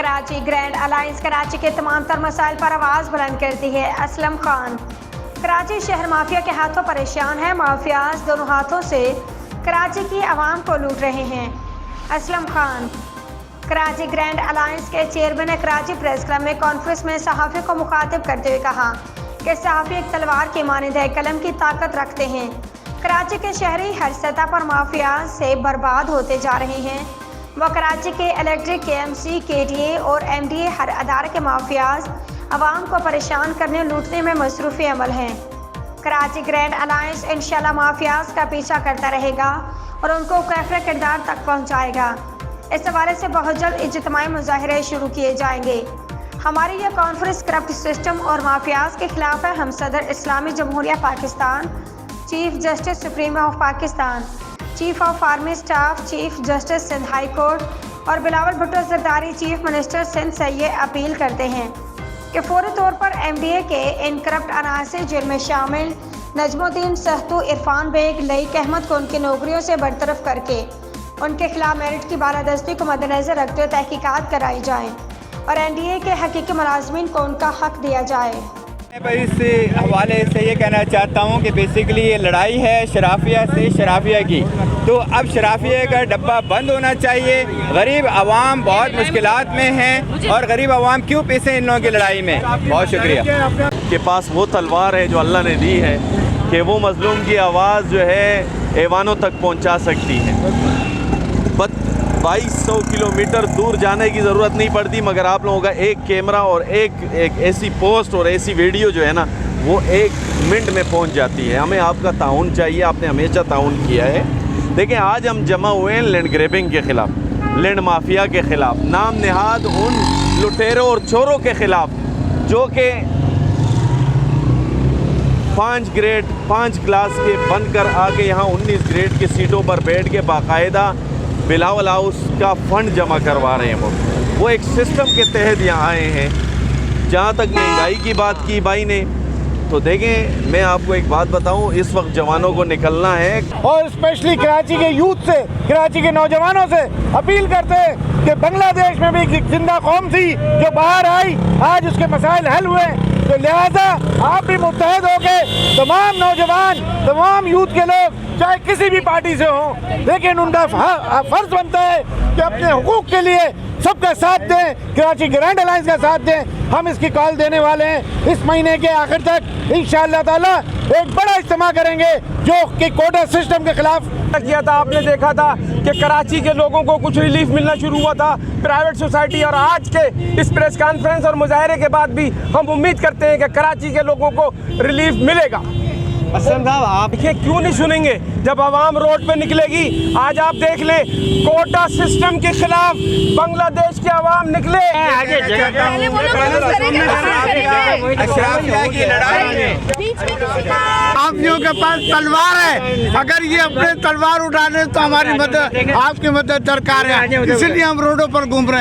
Karachi grand alliance Karachi کے تمام تر مسائل پر آواز بلند کرتی ہے۔ اسلم خان کراچی شہر مافیا کے ہاتھوں پریشان ہے، مافیاز دونوں ہاتھوں سے کراچی کی عوام کو لوٹ رہے ہیں۔ اسلم خان کراچی گرینڈ الائنس کے چیئرمین نے کراچی پریس کلب میں کانفرنس میں صحافیوں کو مخاطب کرتے ہوئے کہا کہ صحافی ایک تلوار کی مانند ہے، قلم کی طاقت رکھتے ہیں۔ کراچی کے شہری ہر سطح پر مافیاز سے برباد ہوتے جا رہے ہیں۔ وہ کراچی کے الیکٹرک، کے ایم سی، کے ڈی اے اور ایم ڈی اے ہر ادارے کے مافیاز عوام کو پریشان کرنے لوٹنے میں مصروف عمل ہیں۔ کراچی گرینڈ الائنس انشاءاللہ مافیاز کا پیچھا کرتا رہے گا اور ان کو کیفر کردار تک پہنچائے گا۔ اس حوالے سے بہت جلد اجتماعی مظاہرے شروع کیے جائیں گے۔ ہماری یہ کانفرنس کرپٹ سسٹم اور مافیاز کے خلاف ہے۔ ہم صدر اسلامی جمہوریہ Pakistan, chief justice supreme of Pakistan, chief of army staff, chief justice Sindh high court اور بلاول بھٹو زرداری چیف منسٹر سندھ سے یہ اپیل کرتے ہیں کہ فوری طور پر ایم ڈی اے کے ان کرپٹ عناصر جن میں شامل نجم الدین سہتو، عرفان بیگ، لئیک احمد کو ان کی نوکریوں سے برطرف کر کے ان کے خلاف میرٹ کی بالادستی کو مد نظر رکھتے ہوئے تحقیقات کرائی جائیں اور این ڈی اے کے حقیقی ملازمین کو ان کا حق دیا جائے۔ میں اس حوالے سے یہ کہنا چاہتا ہوں کہ بیسیکلی یہ لڑائی ہے شرافیہ سے شرافیہ کی، تو اب شرافیہ کا ڈبہ بند ہونا چاہیے۔ غریب عوام بہت مشکلات میں ہیں اور غریب عوام کیوں پیسے ان لوگوں کی لڑائی میں۔ بہت شکریہ۔ کے پاس وہ تلوار ہے جو اللہ نے دی ہے کہ وہ مظلوم کی آواز جو ہے ایوانوں تک پہنچا سکتی ہے۔ 2200 کلومیٹر دور جانے کی ضرورت نہیں پڑتی، مگر آپ لوگوں کا ایک کیمرہ اور ایک ایسی پوسٹ اور ایسی ویڈیو جو ہے نا وہ 1 منٹ میں پہنچ جاتی ہے۔ ہمیں آپ کا تعاون چاہیے، آپ نے ہمیشہ تعاون کیا ہے۔ دیکھیں آج ہم جمع ہوئے ہیں لینڈ گریبنگ کے خلاف، لینڈ مافیا کے خلاف، نام نہاد ان لٹیروں اور چوروں کے خلاف جو کہ 5 کلاس کے بن کر آگے یہاں 19 گریڈ کی سیٹوں پر بیٹھ کے باقاعدہ بلاول ہاؤس کا فنڈ جمع کروا رہے ہیں۔ وہ ایک سسٹم کے تحت یہاں آئے ہیں۔ جہاں تک مہنگائی کی بات کی بھائی نے، تو دیکھیں میں آپ کو ایک بات بتاؤں، اس وقت جوانوں کو نکلنا ہے اور اسپیشلی کراچی کے یوتھ سے، کراچی کے نوجوانوں سے اپیل کرتے ہیں کہ بنگلہ دیش میں بھی ایک زندہ قوم تھی جو باہر آئی، آج اس کے مسائل حل ہوئے، تو لہذا آپ بھی متحد ہو کے تمام نوجوان، تمام یوتھ کے لوگ چاہے کسی بھی پارٹی سے ہوں، لیکن ان کا فرض بنتا ہے کہ اپنے حقوق کے لیے سب کا ساتھ دیں، کراچی گرینڈ الائنس کا ساتھ دیں۔ ہم اس کی کال دینے والے ہیں، اس مہینے کے آخر تک انشاءاللہ تعالی ایک بڑا اجتماع کریں گے جو کہ کوٹا سسٹم کے خلاف کیا تھا۔ آپ نے دیکھا تھا کہ کراچی کے لوگوں کو کچھ ریلیف ملنا شروع ہوا تھا پرائیویٹ سوسائٹی، اور آج کے اس پریس کانفرنس اور مظاہرے کے بعد بھی ہم امید کرتے ہیں کہ کراچی کے لوگوں کو ریلیف ملے گا۔ اسلم صاحب آپ کیوں نہیں سنیں گے جب عوام روڈ پہ نکلے گی؟ آج آپ دیکھ لیں کوٹا سسٹم کے خلاف بنگلہ دیش کے عوام نکلے۔ مافیوں کے پاس تلوار ہے، اگر یہ اپنے تلوار اٹھانے تو ہماری مدد، آپ کی مدد درکار ہے، اسی لیے ہم روڈوں پر گھوم رہے ہیں۔